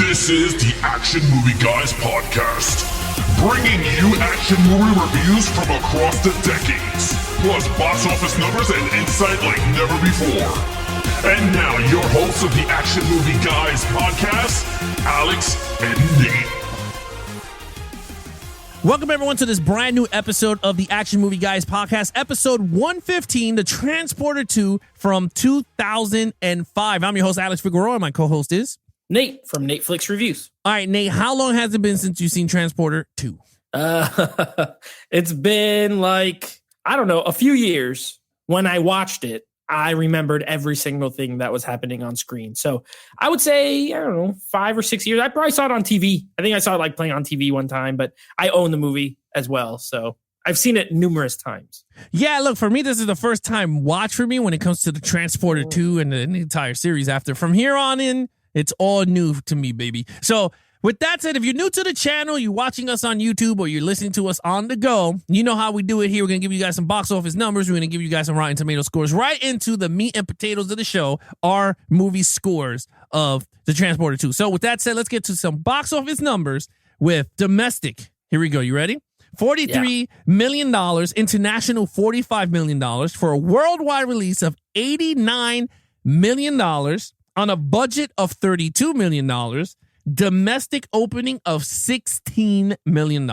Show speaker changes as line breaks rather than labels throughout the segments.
This is the Action Movie Guys podcast, bringing you action movie reviews from across the decades, plus box office numbers and insight like never before. And now, your hosts of the Action Movie Guys podcast, Alex and Nate.
Welcome, everyone, to this brand new episode of the Action Movie Guys podcast, episode 115, The Transporter 2 from 2005. I'm your host, Alex Figueroa, and my co-host is
Nate from Netflix Reviews.
All right, Nate, how long has it been since you've seen Transporter 2?
It's been like, I don't know, a few years. When I watched it, I remembered every single thing that was happening on screen. So I would say, I don't know, 5 or 6 years. I probably saw it on TV. I think I saw it like playing on TV one time, but I own the movie as well. So I've seen it numerous times.
Yeah, look, for me, this is the first time watch for me when it comes to the Transporter 2 and the entire series after. From here on in, it's all new to me, baby. So with that said, if you're new to the channel, you're watching us on YouTube or you're listening to us on the go, you know how we do it here. We're going to give you guys some box office numbers. We're going to give you guys some Rotten Tomato scores right into the meat and potatoes of the show, our movie scores of The Transporter 2. So with that said, let's get to some box office numbers with domestic. Here we go. You ready? $43 million, international $45 million for a worldwide release of $89 million on a budget of $32 million. Domestic opening of $16 million.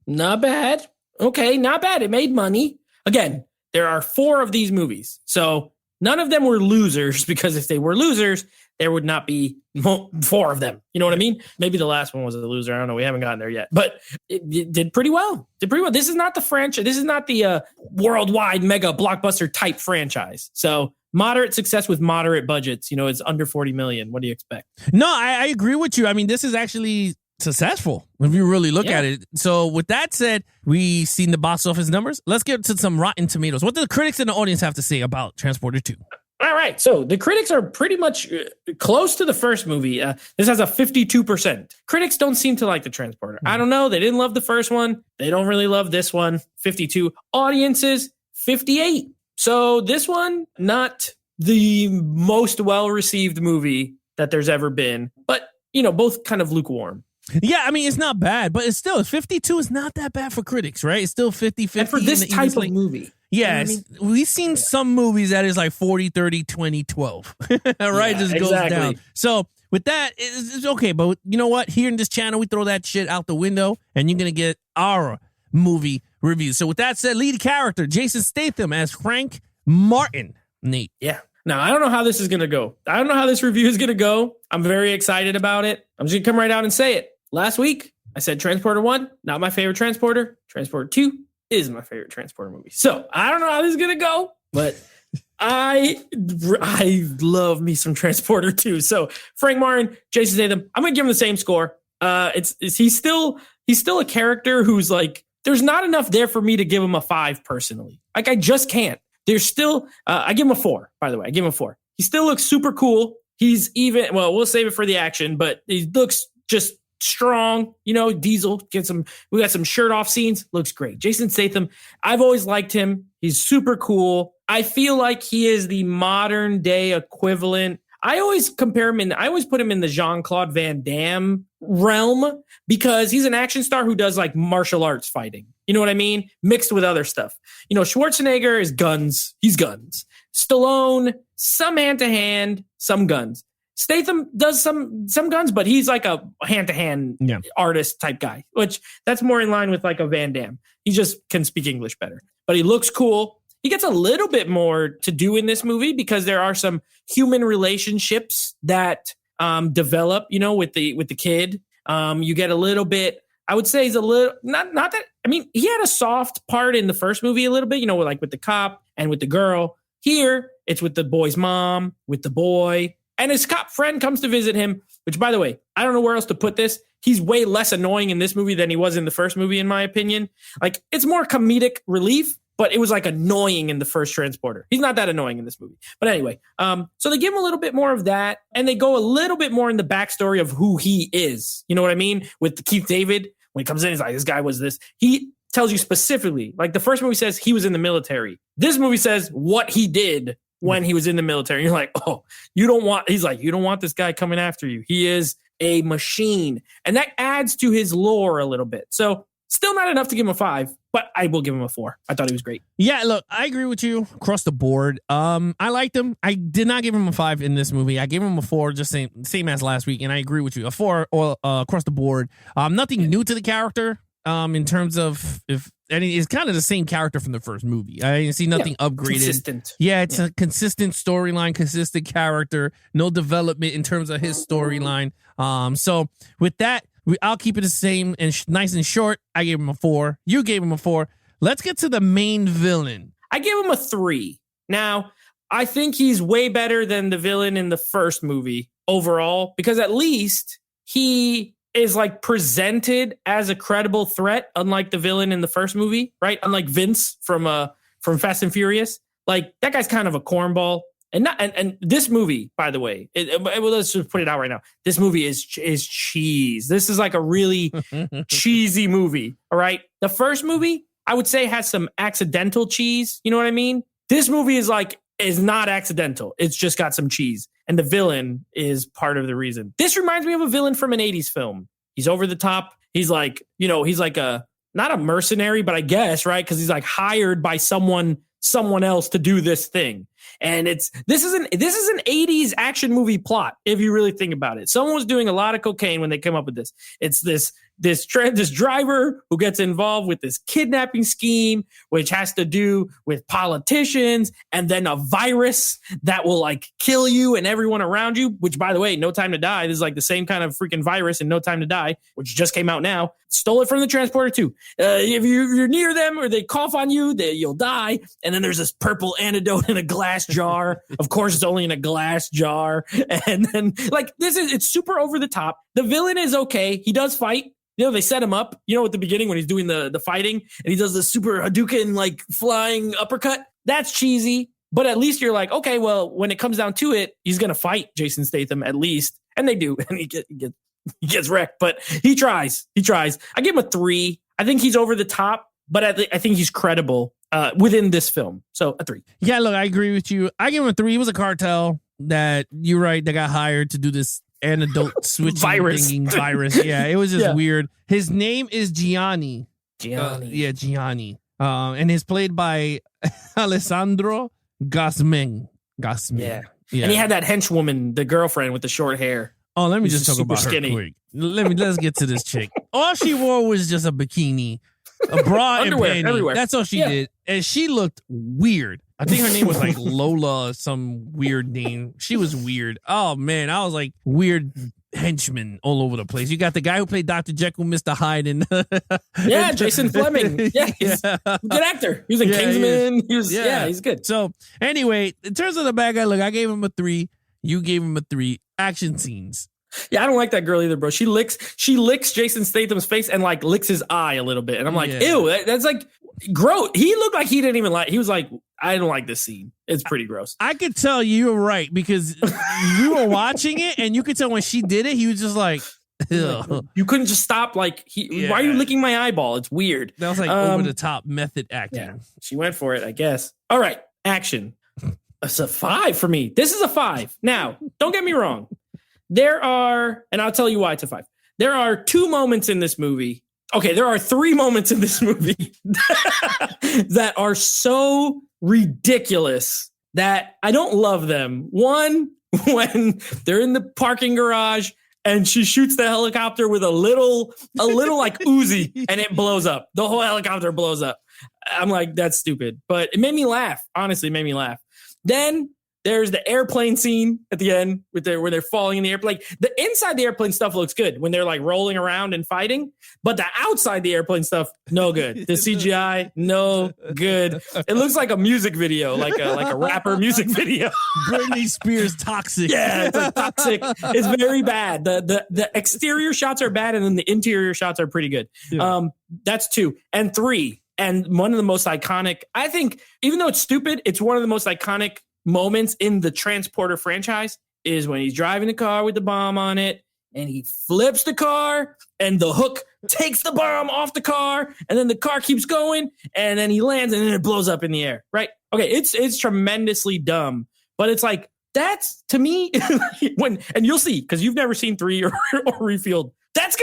Not bad. Okay, not bad. It made money. Again, there are 4 of these movies. So none of them were losers, because if they were losers, there would not be 4 of them. You know what I mean? Maybe the last one was a loser. I don't know. We haven't gotten there yet. But it did pretty well. This is not the franchise. This is not the worldwide mega blockbuster type franchise. So moderate success with moderate budgets. You know, it's under 40 million. What do you expect?
No, I agree with you. I mean, this is actually successful if you really look at it. So with that said, we've seen the box office numbers. Let's get to some Rotten Tomatoes. What do the critics and the audience have to say about Transporter 2?
All right. So the critics are pretty much close to the first movie. This has a 52%. Critics don't seem to like the Transporter. I don't know. They didn't love the first one. They don't really love this one. 52. Audiences, 58. So this one, not the most well-received movie that there's ever been, but, you know, both kind of lukewarm.
Yeah, I mean, it's not bad, but it's still 52 is not that bad for critics, right? It's still 50-50.
And for this type of movie.
Yeah, you know I mean? We've seen some movies that is like 40, 30, 20, 12. Right? Yeah, just goes down. So with that, it's okay. But you know what? Here in this channel, we throw that shit out the window and you're going to get our movie review. So with that said, lead character, Jason Statham as Frank Martin. Nate.
Yeah. Now, I don't know how this is going to go. I don't know how this review is going to go. I'm very excited about it. I'm just going to come right out and say it. Last week, I said Transporter 1, not my favorite Transporter. Transporter 2 is my favorite Transporter movie. So I don't know how this is going to go, but I love me some Transporter 2. So Frank Martin, Jason Statham, I'm going to give him the same score. He's still a character who's like, there's not enough there for me to give him a 5 personally. Like, I just can't. There's still, I give him a 4, by the way. I give him a 4. He still looks super cool. He's even, well, we'll save it for the action, but he looks just strong. You know, Diesel, we got some shirt off scenes. Looks great. Jason Statham, I've always liked him. He's super cool. I feel like he is the modern day equivalent. I always put him in the Jean-Claude Van Damme realm, because he's an action star who does like martial arts fighting. You know what I mean? Mixed with other stuff. You know, Schwarzenegger is guns. He's guns. Stallone, some hand-to-hand, some guns. Statham does some guns, but he's like a hand-to-hand artist type guy, which that's more in line with like a Van Damme. He just can speak English better. But he looks cool. He gets a little bit more to do in this movie because there are some human relationships that develop, you know, with the kid. You get a little bit, I would say he's a little, not that, I mean, he had a soft part in the first movie a little bit, you know, like with the cop and with the girl. Here, it's with the boy's mom, with the boy, and his cop friend comes to visit him, which, by the way, I don't know where else to put this. He's way less annoying in this movie than he was in the first movie, in my opinion. Like, it's more comedic relief, but it was like annoying in the first Transporter. He's not that annoying in this movie. But anyway, so they give him a little bit more of that, and they go a little bit more in the backstory of who he is. You know what I mean? With Keith David, when he comes in, he's like, this guy was this. He tells you specifically, like the first movie says he was in the military. This movie says what he did when he was in the military. You're like, oh, you don't want, he's like, you don't want this guy coming after you. He is a machine. And that adds to his lore a little bit. So still not enough to give him a 5, but I will give him a 4. I thought he was great.
Yeah, look, I agree with you across the board. I liked him. I did not give him a 5 in this movie. I gave him a 4, just same as last week, and I agree with you. A 4 across the board. Nothing new to the character. In terms of it's kind of the same character from the first movie. I didn't see nothing upgraded.
Consistent.
Yeah, it's a consistent storyline, consistent character. No development in terms of his storyline. So with that, I'll keep it the same and nice and short. I gave him a 4. You gave him a 4. Let's get to the main villain.
I gave him a 3. Now, I think he's way better than the villain in the first movie overall, because at least he is like presented as a credible threat, unlike the villain in the first movie, right? Unlike Vince from Fast and Furious. Like, that guy's kind of a cornball. And this movie, by the way, let's just put it out right now. This movie is cheese. This is like a really cheesy movie. All right. The first movie, I would say, has some accidental cheese. You know what I mean? This movie is not accidental. It's just got some cheese. And the villain is part of the reason. This reminds me of a villain from an 80s film. He's over the top. He's like, he's like not a mercenary, but I guess, right? Because he's like hired by someone else to do this thing. And this is an 80s action movie plot, if you really think about it. Someone was doing a lot of cocaine when they came up with this. It's this driver who gets involved with this kidnapping scheme, which has to do with politicians, and then a virus that will like kill you and everyone around you, which, by the way, No Time to Die. This is like the same kind of freaking virus in No Time to Die, which just came out now. Stole it from the Transporter 2. If you're near them or they cough on you, you'll die. And then there's this purple antidote in a glass jar. Of course, it's only in a glass jar. And then it's super over the top. The villain is okay. He does fight. They set him up, at the beginning when he's doing the fighting and he does the super Hadouken, like flying uppercut. That's cheesy, but at least you're like, okay, well, when it comes down to it, he's going to fight Jason Statham at least. And they do. And he gets wrecked, but he tries. I give him a 3. I think he's over the top, but I think he's credible within this film. So a 3.
Yeah, look, I agree with you. I give him a 3. He was a cartel that, you're right, that got hired to do this antidote switching
virus.
Yeah, it was just weird. His name is Gianni.
Gianni.
And he's played by Alessandro Gasmen.
Yeah. And he had that henchwoman, the girlfriend with the short hair.
Oh, let me just talk about
skinny.
her quick. Let's get to this chick. All she wore was just a bikini, a bra and panties.
Everywhere.
That's all she did. And she looked weird. I think her name was like Lola, some weird name. She was weird. Oh, man. I was like weird henchmen all over the place. You got the guy who played Dr. Jekyll, Mr. Hyde.
Jason Fleming. Yeah, he's a good actor. He was in Kingsman. He's good.
So anyway, in terms of the bad guy, look, I gave him a 3. You gave him a 3. Action scenes.
Yeah, I don't like that girl either, bro. She licks Jason Statham's face and like licks his eye a little bit. And I'm like, ew, that's like gross. He looked like he didn't even like, he was like, I don't like this scene. It's pretty gross.
I could tell you were right because you were watching it and you could tell when she did it, he was just like, ew.
You couldn't just stop why are you licking my eyeball? It's weird.
That was like over the top method acting.
Yeah, she went for it, I guess. All right, action. It's a 5 for me. This is a 5. Now, don't get me wrong. There are, and I'll tell you why it's a 5. There are 2 moments in this movie. Okay, there are 3 moments in this movie that are so ridiculous that I don't love them. One, when they're in the parking garage and she shoots the helicopter with a little like Uzi and it blows up. The whole helicopter blows up. I'm like, that's stupid. But it made me laugh. Honestly, it made me laugh. Then there's the airplane scene at the end where they're falling in the airplane. Like the inside the airplane stuff looks good when they're like rolling around and fighting, but the outside the airplane stuff, no good. The CGI, no good. It looks like a music video, like a rapper music video.
Britney Spears toxic.
Yeah, it's like toxic. It's very bad. The exterior shots are bad, and then the interior shots are pretty good. Yeah. That's 2 and 3. And one of the most iconic, I think, even though it's stupid, it's one of the most iconic moments in the Transporter franchise is when he's driving the car with the bomb on it and he flips the car and the hook takes the bomb off the car and then the car keeps going and then he lands and then it blows up in the air, right? Okay, it's tremendously dumb, but it's like That's to me and you'll see because you've never seen 3 or Refueled.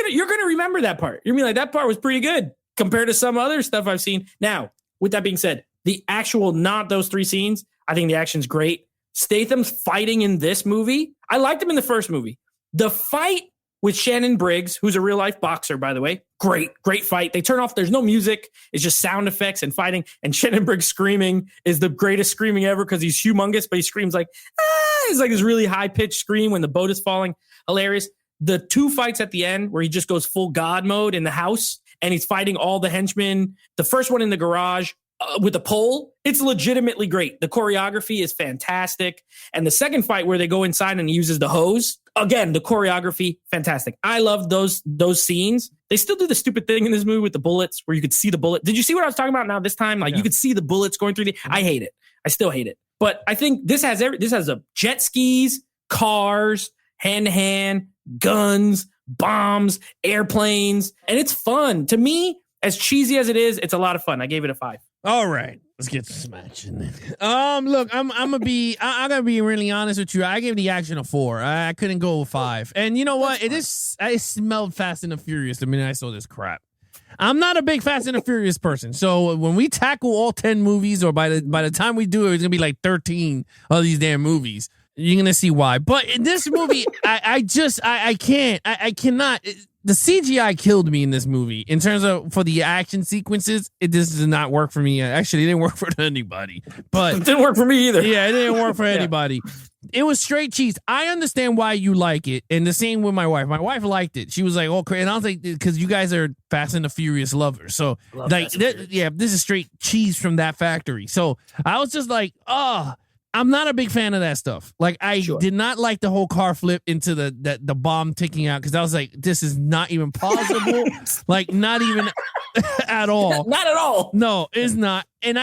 You're gonna remember that part. You're gonna be like, that part was pretty good compared to some other stuff I've seen. Now, with that being said, the actual not those 3 scenes, I think the action's great. Statham's fighting in this movie. I liked him in the first movie. The fight with Shannon Briggs, who's a real life boxer, by the way. Great fight. They turn off, there's no music. It's just sound effects and fighting. And Shannon Briggs screaming is the greatest screaming ever because he's humongous, but he screams like, ah! It's like this really high pitched scream when the boat is falling. Hilarious. The 2 fights at the end where he just goes full God mode in the house and he's fighting all the henchmen. The first one in the garage with a pole, it's legitimately great. The choreography is fantastic. And the second fight where they go inside and he uses the hose, again, the choreography, fantastic. I love those scenes. They still do the stupid thing in this movie with the bullets where you could see the bullet. Did you see what I was talking about now this time? Like you could see the bullets going through I hate it. I still hate it. But I think this has a jet skis, cars, hand-to-hand, guns, bombs, airplanes, and it's fun. To me, as cheesy as it is, it's a lot of fun. I gave it a 5.
All right, let's get to some action then. Look, I'm gonna be really honest with you. I gave the action a 4. I couldn't go with 5. And you know what? I smelled Fast and the Furious the minute I saw this crap. I'm not a big Fast and the Furious person, so when we tackle all 10 movies, or by the time we do it, it's gonna be like 13 of these damn movies. You're gonna see why. But in this movie, I cannot. The CGI killed me in this movie in terms of for the action sequences. This did not work for me. Actually, it didn't work for anybody. But
it didn't work for me either.
Yeah, it didn't work for anybody. It was straight cheese. I understand why you like it, and the same with my wife. My wife liked it. She was like, "Okay," and I was like, "Because you guys are Fast and the Furious lovers." So, like, this is straight cheese from that factory. So I was just like, "Oh." I'm not a big fan of that stuff. Like, I did not like the whole car flip into the bomb ticking out because I was like, this is not even possible. Like, not even at all.
Not at all.
No, it's not. And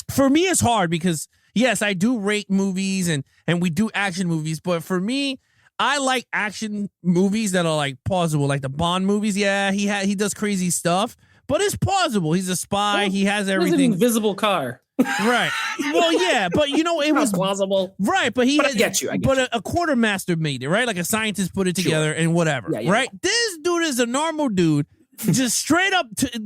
for me, it's hard because, yes, I do rate movies and we do action movies. But for me, I like action movies that are, like, plausible. Like the Bond movies, yeah, he does crazy stuff. But it's plausible. He's a spy. Well, he has everything.
He's an invisible car.
Right. Well, yeah, but it was
plausible.
Right, but
I get you.
A quartermaster made it, right? Like a scientist put it together and whatever, right? Yeah. This dude is a normal dude, just straight up to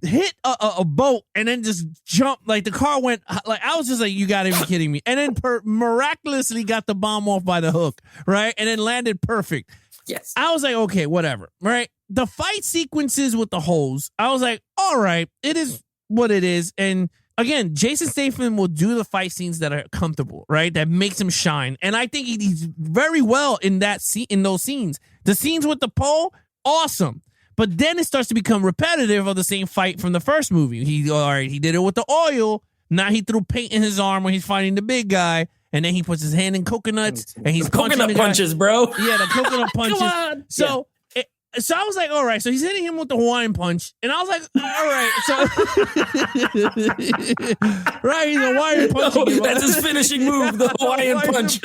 hit a boat and then just jump. Like the car went, like I was just like, you gotta be kidding me. And then miraculously got the bomb off by the hook, right? And then landed perfect.
Yes.
I was like, okay, whatever, right? The fight sequences with the hose, I was like, all right, it is what it is. And again, Jason Statham will do the fight scenes that are comfortable, right? That makes him shine. And I think he's very well in those scenes. The scenes with the pole, awesome. But then it starts to become repetitive of the same fight from the first movie. He did it with the oil. Now he threw paint in his arm when he's fighting the big guy. And then he puts his hand in coconuts and he's punching
coconut punches, bro.
Yeah, the coconut punches. Come on. So I was like, all right. So he's hitting him with the Hawaiian punch, and I was like, all right. So right, he's Hawaiian punching.
No, that's his finishing move, the Hawaiian punch.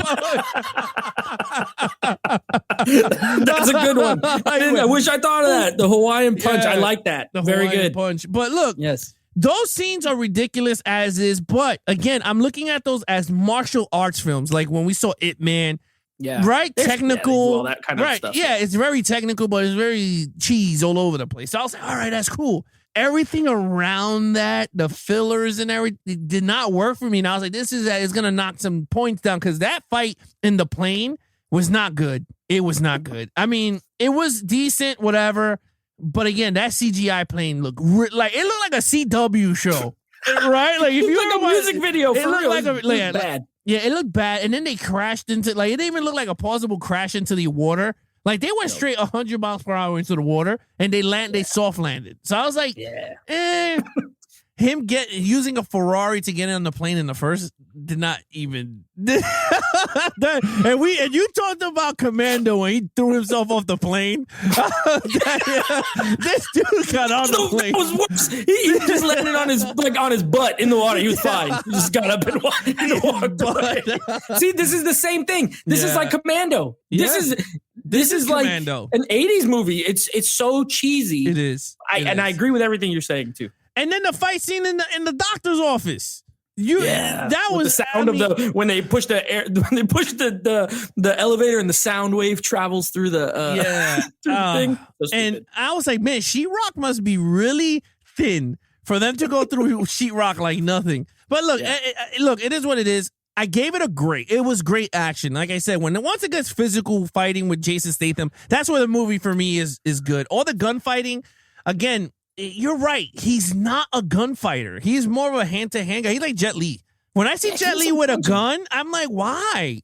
That's a good one. I wish I thought of that. The Hawaiian punch. I like that. The very Hawaiian good
punch. But look,
yes.
Those scenes are ridiculous as is, but again, I'm looking at those as martial arts films, like when we saw Ip Man.
Yeah.
Right? Technical.
All that kind of stuff.
Yeah, it's very technical, but it's very cheese all over the place. So I was like, all right, that's cool. Everything around that, the fillers and everything, did not work for me. And I was like, this is going to knock some points down because that fight in the plane was not good. It was not good. I mean, it was decent, whatever. But again, that CGI plane looked like a CW show. Right? Like if you
like a music video for real.
Bad. Yeah, it looked bad. And then they crashed into, it didn't even look like a plausible crash into the water. Like they went straight 100 miles per hour into the water and they soft landed. So I was like, him using a Ferrari to get on the plane in the first did not even. And you talked about Commando when he threw himself off the plane. This dude got on the plane.
That was worse. He just landed on his butt in the water. He was fine. He just got up and walked away. See, this is the same thing. This is like Commando. This is like
Commando.
An 80s movie. It's so cheesy.
It is.
I agree with everything you're saying too.
And then the fight scene in the doctor's office. That
with
was
the sound of the when they push the air, when they push the elevator and the sound wave travels through the through the thing.
And I was like, man, sheetrock must be really thin for them to go through sheetrock like nothing. But look, look, it is what it is. I gave it a great. It was great action. Like I said, once it gets physical fighting with Jason Statham, that's where the movie for me is good. All the gunfighting, again, you're right. He's not a gunfighter. He's more of a hand-to-hand guy. He's like Jet Li. When I see Jet Li with a gun, I'm like, why?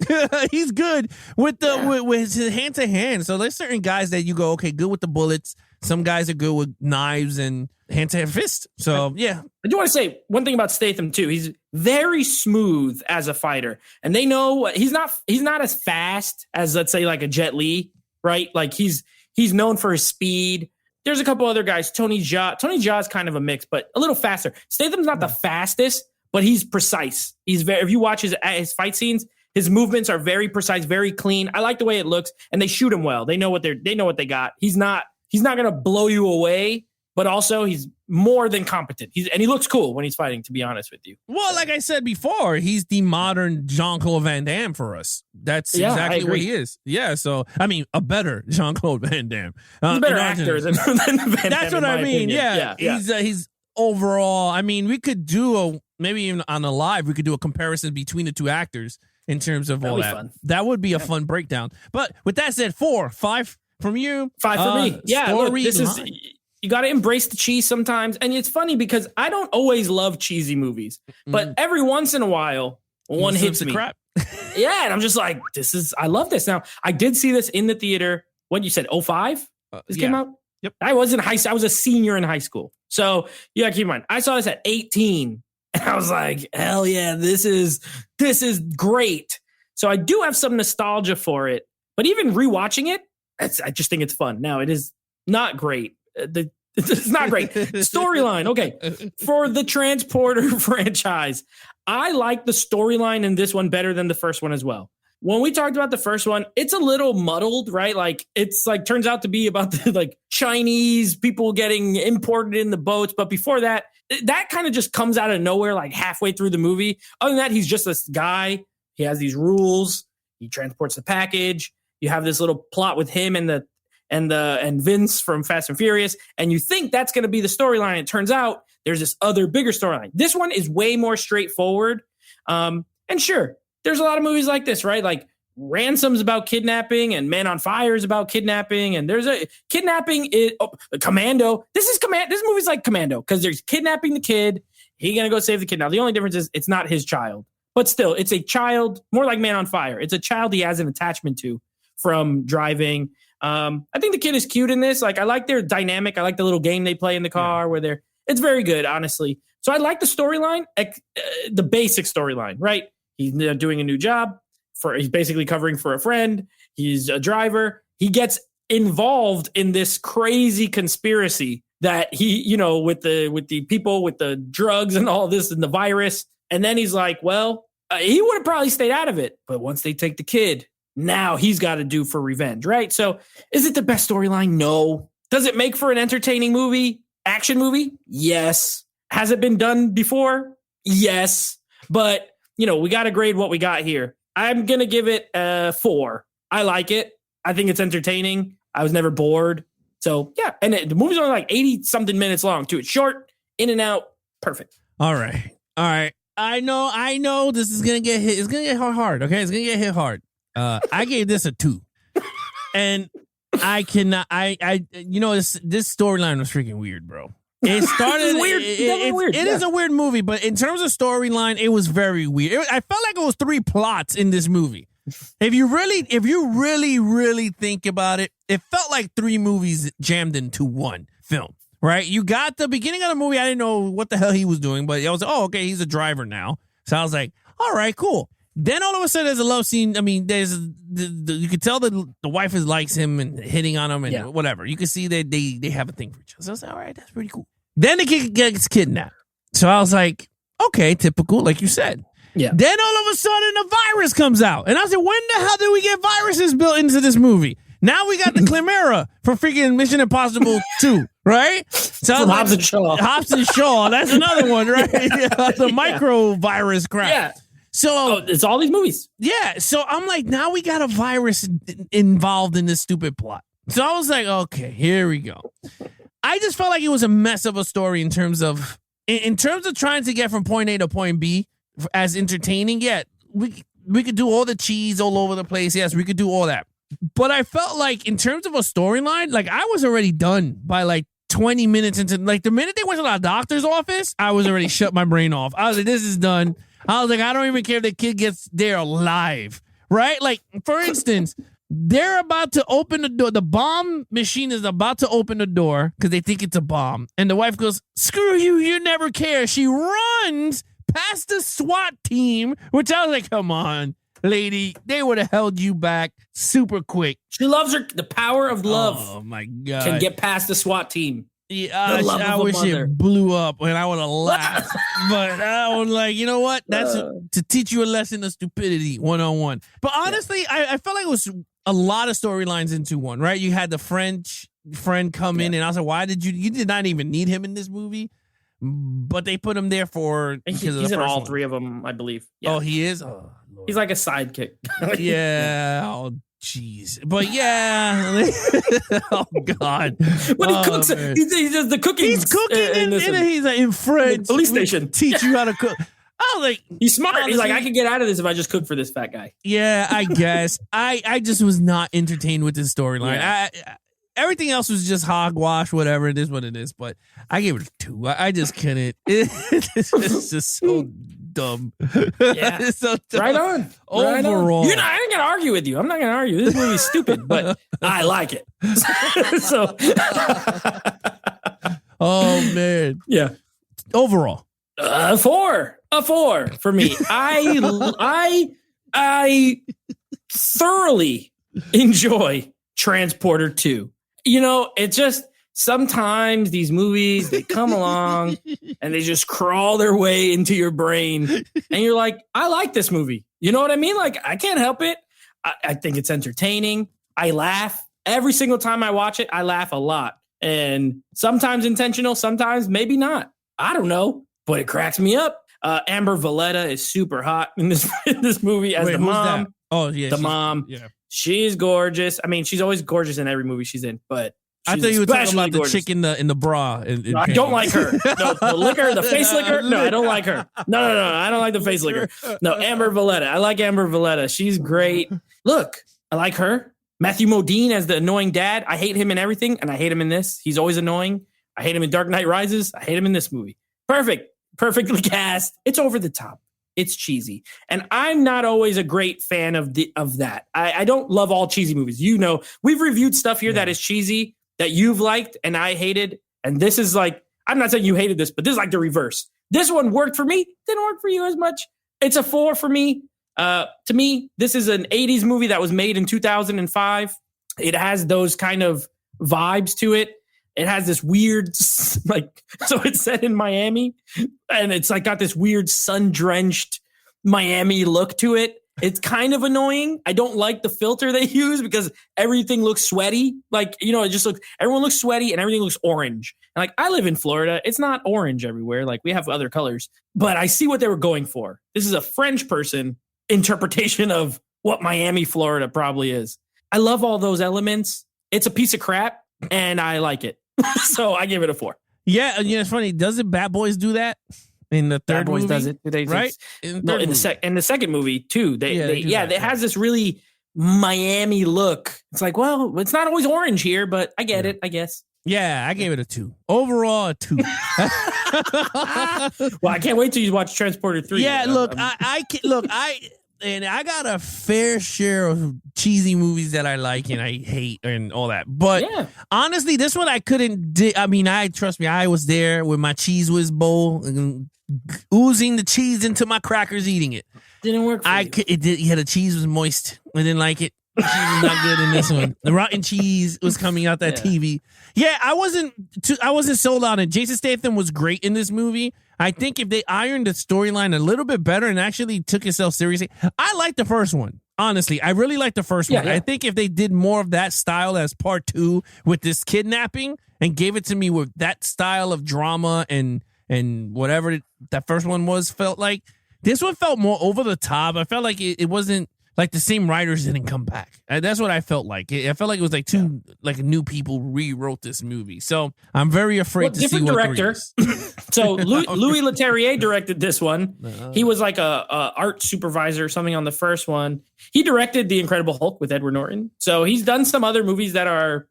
He's good with with his hand-to-hand. So there's certain guys that you go, okay, good with the bullets. Some guys are good with knives and hand-to-hand fist. So, yeah.
I do want to say one thing about Statham, too. He's very smooth as a fighter. And they know he's not as fast as, let's say, like a Jet Li, right? Like, he's known for his speed. There's a couple other guys. Tony Jaa. Tony Jaa is kind of a mix, but a little faster. Statham's not the fastest, but he's precise. If you watch his fight scenes, his movements are very precise, very clean. I like the way it looks, and they shoot him well. They know what they got. He's not going to blow you away, but also he's more than competent. He looks cool when he's fighting, to be honest with you.
Well, like I said before, he's the modern Jean-Claude Van Damme for us. That's exactly what he is. Yeah, so, I mean, a better Jean-Claude Van Damme.
He's a better actor than Van Damme.
That's what I mean, yeah. He's overall, I mean, we could do maybe even on a live, we could do a comparison between the two actors in terms of all that. Fun. That would be a fun breakdown. But with that said, 5 from you.
5 for me. Yeah, look, this is... You got to embrace the cheese sometimes. And it's funny because I don't always love cheesy movies, but every once in a while, one hits me. Crap. Yeah. And I'm just like, I love this. Now, I did see this in the theater. What you said, 05? This came out?
Yep.
I was a senior in high school. So you got to keep in mind, I saw this at 18 and I was like, hell yeah, this is great. So I do have some nostalgia for it, but even rewatching it, I just think it's fun. Now, it is not great. It's not great. Storyline. Okay. For the Transporter franchise, I like the storyline in this one better than the first one as well. When we talked about the first one, it's a little muddled, right? Like it's like turns out to be about the like Chinese people getting imported in the boats. But before that kind of just comes out of nowhere, like halfway through the movie. Other than that, he's just this guy. He has these rules. He transports the package. You have this little plot with him and Vince from Fast and Furious, and you think that's going to be the storyline. It turns out there's this other bigger storyline. This one is way more straightforward. And sure, there's a lot of movies like this, right? Like Ransom's about kidnapping, and Man on Fire is about kidnapping, and there's a kidnapping. Commando. This movie's like Commando because there's kidnapping the kid. He's gonna go save the kid. Now the only difference is it's not his child, but still, it's a child. More like Man on Fire. It's a child he has an attachment to from driving. I think the kid is cute in this. Like, I like their dynamic. I like the little game they play in the car where it's very good, honestly. So I like the storyline, the basic storyline, right? He's doing a new job he's basically covering for a friend. He's a driver. He gets involved in this crazy conspiracy that he, with the people, with the drugs and all this and the virus. And then he's like, well, he would have probably stayed out of it. But once they take the kid, now he's got to do for revenge, right? So is it the best storyline? No. Does it make for an entertaining movie? Action movie? Yes. Has it been done before? Yes. But, we got to grade what we got here. I'm going to give it a 4. I like it. I think it's entertaining. I was never bored. So, yeah. And the movie's only like 80-something minutes long, too. It's short, in and out. Perfect.
All right. I know this is going to get hit. It's going to get hard, okay? It's going to get hit hard. I gave this a 2, and I cannot. This storyline was freaking weird, bro. It started
weird.
It is a weird movie, but in terms of storyline, it was very weird. I felt like it was 3 plots in this movie. If you really think about it, it felt like 3 movies jammed into one film. Right? You got the beginning of the movie. I didn't know what the hell he was doing, but I was like, oh, okay, he's a driver now. So I was like, all right, cool. Then all of a sudden there's a love scene. I mean, you could tell that the wife likes him and hitting on him and whatever. You can see that they have a thing for each other. So I was like, all right, that's pretty cool. Then the kid gets kidnapped. So I was like, okay, typical, like you said.
Yeah.
Then all of a sudden a virus comes out. And I said, when the hell did we get viruses built into this movie? Now we got the Chimera for freaking Mission Impossible 2, right? So
From Hobbs and Shaw.
Hobbs and Shaw. That's another one, right? The micro virus crap.
Yeah.
So
it's all these movies.
Yeah. So I'm like, now we got a virus involved in this stupid plot. So I was like, okay, here we go. I just felt like it was a mess of a story in terms of trying to get from point A to point B as entertaining. Yeah, we could do all the cheese all over the place. Yes, we could do all that. But I felt like in terms of a storyline, like I was already done by like 20 minutes into, like the minute they went to the doctor's office, I was already shut my brain off. I was like, this is done. I was like, I don't even care if the kid gets there alive, right? Like, for instance, they're about to open the door. The bomb machine is about to open the door because they think it's a bomb. And the wife goes, screw you, you never care. She runs past the SWAT team, which I was like, come on, lady. They would have held you back super quick.
She loves her. The power of love.
Oh, my God.
Can get past the SWAT team.
Yeah, I wish it blew up and I would have laughed. But I was like, you know what? That's to teach you a lesson of stupidity 101. But honestly, I felt like it was a lot of storylines into one, right? You had the French friend come in and I was like, why did you did not even need him in this movie? But they put him there because
he's in all three of them, I believe.
Yeah. Oh, he is? Oh, Lord.
He's like a sidekick.
Yeah. Oh, jeez. But yeah. Oh, God.
When he cooks, he does the cooking.
He's cooking he's like in French.
Police station.
Teach you how to cook. I was like,
he's smart. Honestly, he's like, I can get out of this if I just cook for this fat guy.
Yeah, I guess. I just was not entertained with this storyline. Yeah. Everything else was just hogwash, whatever. It is what it is. But I gave it a 2. I just couldn't. It's just so dumb.
Yeah.
It's so dumb.
Right on.
Overall.
Right on. I ain't going to argue with you. I'm not going to argue. This movie's stupid, but I like it. So.
Oh, man.
Yeah.
Overall.
A 4 for me. I thoroughly enjoy Transporter 2. You know, it's just sometimes these movies, they come along and they just crawl their way into your brain and you're like, I like this movie. You know what I mean? Like, I can't help it. I think it's entertaining. I laugh every single time I watch it. I laugh a lot, and sometimes intentional, sometimes maybe not. I don't know, but it cracks me up. Amber Valletta is super hot in this movie as the mom.
That? Oh yeah,
the mom. Yeah, she's gorgeous. I mean, she's always gorgeous in every movie she's in. But
I thought you were talking about the chick in the bra.
No, I don't like her. No, the liquor, the face liquor. No, I don't like her. No, I don't like the face liquor. No, Amber Valletta. I like Amber Valletta. She's great. Look, I like her. Matthew Modine as the annoying dad. I hate him in everything, and I hate him in this. He's always annoying. I hate him in Dark Knight Rises. I hate him in this movie. Perfectly cast. It's over the top. It's cheesy. And I'm not always a great fan of that. I don't love all cheesy movies. You know, we've reviewed stuff here that is cheesy that you've liked and I hated. And this is like, I'm not saying you hated this, but this is like the reverse. This one worked for me. Didn't work for you as much. It's a 4 for me. To me, this is an 80s movie that was made in 2005. It has those kind of vibes to it. It has this weird, like, so it's set in Miami and it's like got this weird sun-drenched Miami look to it. It's kind of annoying. I don't like the filter they use because everything looks sweaty. Like, you know, everyone looks sweaty and everything looks orange. And like, I live in Florida. It's not orange everywhere. Like, we have other colors, but I see what they were going for. This is a French person interpretation of what Miami, Florida probably is. I love all those elements. It's a piece of crap and I like it. So I give it a 4. Yeah,
it's funny. Doesn't Bad Boys do that? In the third movie,
does it? Right?
In
the second movie too. They has this really Miami look. It's like, well, it's not always orange here, but I get it, I guess.
Yeah, I gave it a 2. Overall, a 2.
Well, I can't wait till you watch Transporter 3.
Yeah, look, I got a fair share of cheesy movies that I like and I hate and all that. But honestly, this one I couldn't. Trust me, I was there with my Cheese Whiz bowl, oozing the cheese into my crackers, eating it.
Didn't work for you.
It did. Yeah, the cheese was moist. I didn't like it. The cheese was not good in this one. The rotten cheese was coming out that TV. Yeah, I wasn't sold on it. Jason Statham was great in this movie. I think if they ironed the storyline a little bit better and actually took itself seriously, I liked the first one. Honestly, I really like the first one.
Yeah.
I think if they did more of that style as part 2 with this kidnapping and gave it to me with that style of drama and whatever that first one felt like, this one felt more over the top. I felt like it wasn't like the same writers didn't come back. That's what I felt like. I felt like it was like two new people rewrote this movie. So I'm very afraid to see what
director. So Louis Leterrier directed this one. He was like a art supervisor or something on the first one. He directed The Incredible Hulk with Edward Norton. So he's done some other movies that are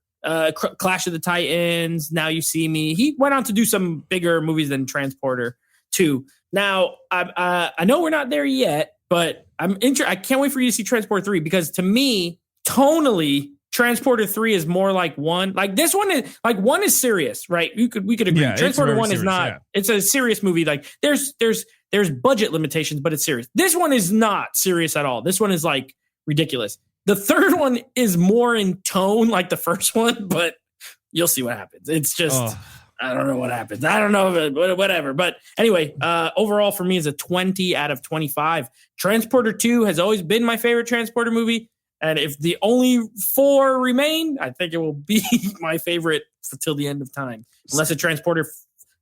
Clash of the Titans, Now You See Me. He went on to do some bigger movies than Transporter 2. Now, I know we're not there yet, but I can't wait for you to see Transporter 3 because to me, tonally, Transporter 3 is more like 1. Like this one is like 1 is serious, right? We could agree.
Yeah,
Transporter 1
serious,
is not. Yeah. It's a serious movie. Like there's budget limitations, but it's serious. This one is not serious at all. This one is like ridiculous. The third one is more in tone like the first one, but you'll see what happens. It's just I don't know what happens. I don't know, whatever. But anyway, overall for me is a 20 out of 25. Transporter 2 has always been my favorite Transporter movie. And if the only 4 remain, I think it will be my favorite until the end of time. Unless a Transporter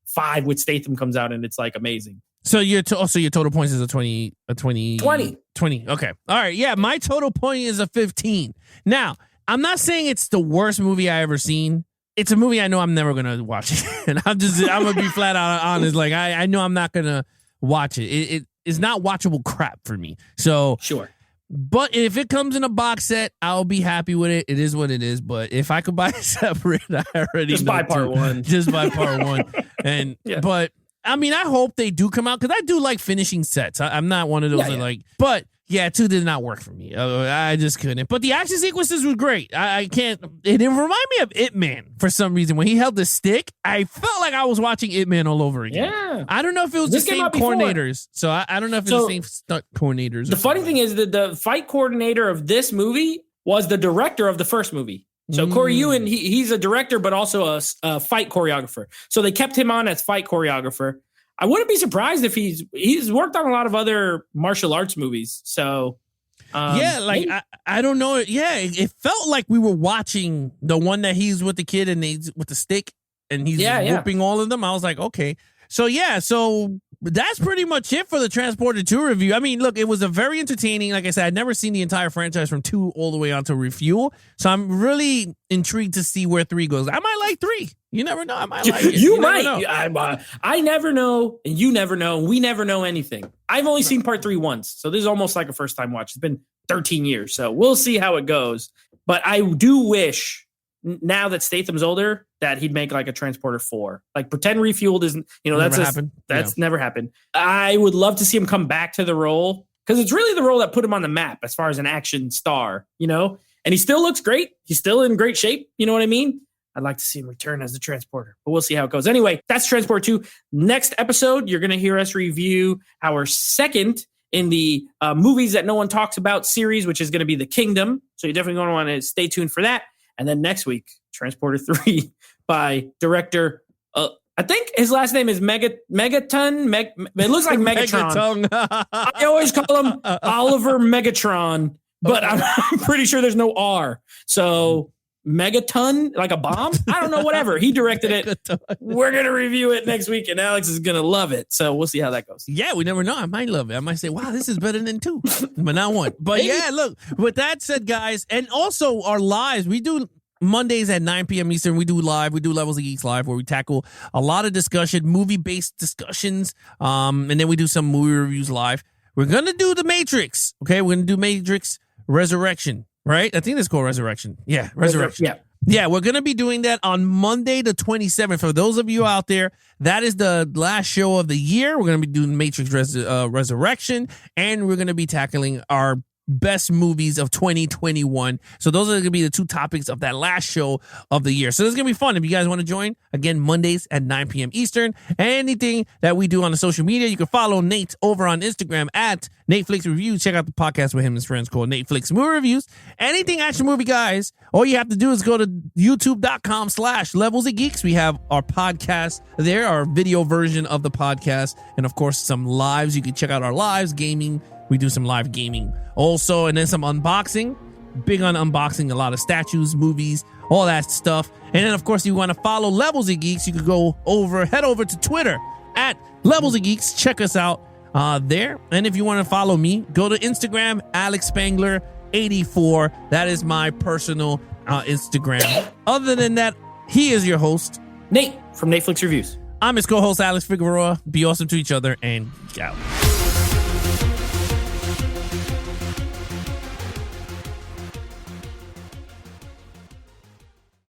5 with Statham comes out and it's like amazing.
So your total points is a 20. 20. Okay. All right. Yeah, my total point is a 15. Now, I'm not saying it's the worst movie I ever seen. It's a movie I know I'm never gonna watch it. And I'm gonna be flat out honest. Like I know I'm not gonna watch it. It is not watchable crap for me. So
sure.
But if it comes in a box set, I'll be happy with it. It is what it is. But if I could buy it separate, I already
just buy part 1.
Just buy part 1. And but I mean, I hope they do come out because I do like finishing sets. I'm not one of those that like, but. Yeah, 2 did not work for me. I just couldn't. But the action sequences were great. I can't. It didn't remind me of Ip Man for some reason. When he held the stick, I felt like I was watching Ip Man all over again.
Yeah.
I don't know if it was the same coordinators. So I don't know if it's the same stunt coordinators.
The funny thing is that the fight coordinator of this movie was the director of the first movie. So Corey Ewan, he's a director, but also a fight choreographer. So they kept him on as fight choreographer. I wouldn't be surprised if he's worked on a lot of other martial arts movies. So,
I don't know. Yeah, it felt like we were watching the one that he's with the kid and he's with the stick and he's whooping all of them. I was like, okay. So that's pretty much it for the Transporter 2 review. I mean, look, it was a very entertaining. Like I said, I'd never seen the entire franchise from 2 all the way on to Refuel. So I'm really intrigued to see where 3 goes. I might like 3. You never know. I might like it.
You might. I never know, and you never know. We never know anything. I've only seen part 3 once, so this is almost like a first-time watch. It's been 13 years, so we'll see how it goes. But I do wish, now that Statham's older, that he'd make like a Transporter 4. Like pretend Refueled isn't, that's never happened. I would love to see him come back to the role because it's really the role that put him on the map as far as an action star, and he still looks great. He's still in great shape. You know what I mean? I'd like to see him return as the Transporter, but we'll see how it goes. Anyway, that's Transporter 2. Next episode, you're going to hear us review our second in the movies that no one talks about series, which is going to be The Kingdom. So you're definitely going to want to stay tuned for that. And then next week, Transporter 3 by director, I think his last name is Megaton. It looks like Megatron. I always call him Oliver Megatron, but I'm pretty sure there's no R. So Megaton, like a bomb? I don't know, whatever. He directed it. We're going to review it next week, and Alex is going to love it. So we'll see how that goes.
Yeah, we never know. I might love it. I might say, wow, this is better than 2, but not 1. But yeah, look, with that said, guys, and also our lives, we do Mondays at 9 p.m. Eastern. We do Levels of Geeks Live, where we tackle a lot of discussion, movie-based discussions, and then we do some movie reviews live. We're going to do The Matrix, okay? We're going to do Matrix Resurrection. Right? I think it's called Resurrection. Yeah, Resurrection. Yeah, we're going to be doing that on Monday the 27th. For those of you out there, that is the last show of the year. We're going to be doing Matrix Resurrection, and we're going to be tackling our best movies of 2021. So those are going to be the 2 topics of that last show of the year. So this is going to be fun. If you guys want to join, again, Mondays at 9 p.m. Eastern. Anything that we do on the social media, you can follow Nate over on Instagram at NateFlix Reviews. Check out the podcast with him and his friends called NateFlix Movie Reviews. Anything action movie, guys, all you have to do is go to youtube.com/Levels of Geeks. We have our podcast there, our video version of the podcast, and of course, some lives. You can check out our lives, gaming, We do some live gaming also, and then some unboxing. Big on unboxing a lot of statues, movies, all that stuff. And then, of course, you want to follow Levels of Geeks, you could head over to Twitter at Levels of Geeks. Check us out there. And if you want to follow me, go to Instagram, Alex Spangler 84. That is my personal Instagram. Other than that, he is your host,
Nate from Netflix Reviews.
I'm his co-host, Alex Figueroa. Be awesome to each other and out.